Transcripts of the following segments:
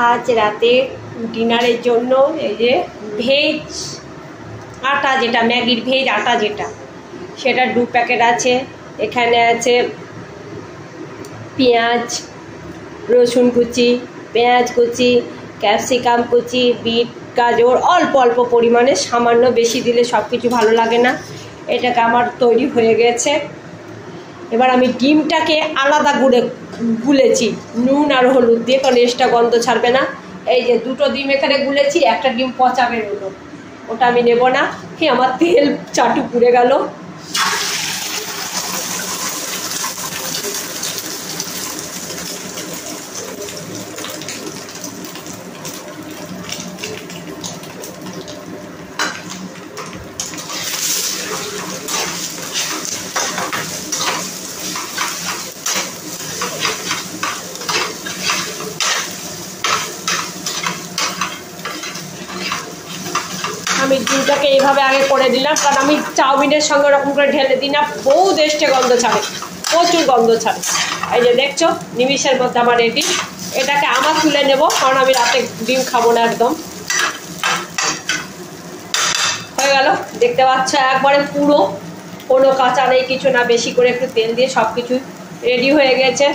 আজ রাতে ডিনারের জন্য এই যে ভেজ আটা, যেটা ম্যাগির ভেজ আটা যেটা, সেটা 2 প্যাকেট আছে। এখানে আছে পেঁয়াজ, রসুন কুচি, পেঁয়াজ কুচি, ক্যাপসিকাম কুচি, বিট, গাজর, অল্প অল্প পরিমাণে, সামান্য, বেশি দিলে সব কিছু ভালো লাগে না। এটাকে আমার তৈরি হয়ে গেছে। এবার আমি ডিমটাকে আলাদা গুলেছি নুন আর হলুদ দিয়ে, কারণ এক্সট্রা গন্ধ ছাড়বে না। এই যে 2টো ডিম এখানে গুলেছি, একটা ডিম পচা বেরোলো, ওটা আমি নেব না। আমার তেল চাটু পুড়ে গেল। আমি ডিমটাকে এইভাবে আগে করে দিলাম, কারণ আমি চাউমিনের সঙ্গে ওরকম করে ঢেলে দিই না, বহুত এক্সট্রা গন্ধ ছাড়ে, প্রচুর গন্ধ ছাড়ে। এই যে দেখছো নিমিষের মধ্যে আমার রেডি। এটাকে আমার তুলে নেব, কারণ আমি রাতে ডিম খাবো না একদম। হয়ে গেল, দেখতে পাচ্ছ একবারে পুরো, কোনো কাঁচা নেই, কিছু না। বেশি করে একটু তেল দিয়ে সব কিছু রেডি হয়ে গেছে।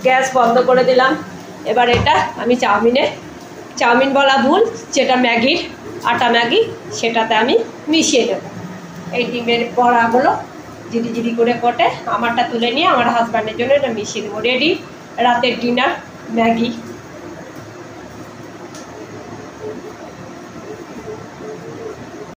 গ্যাস বন্ধ করে দিলাম। এবার এটা আমি চাউমিন বলা ভুল, যেটা ম্যাগির আটা ম্যাগি, সেটাতে আমি মিশিয়ে দেবো। এই ডিমের বড়াগুলো জিরি জিরি করে কটে আমারটা তুলে নিয়ে আমার হাজব্যান্ডের জন্য এটা মিশিয়ে দেবো। রেডি রাতের ডিনার ম্যাগি।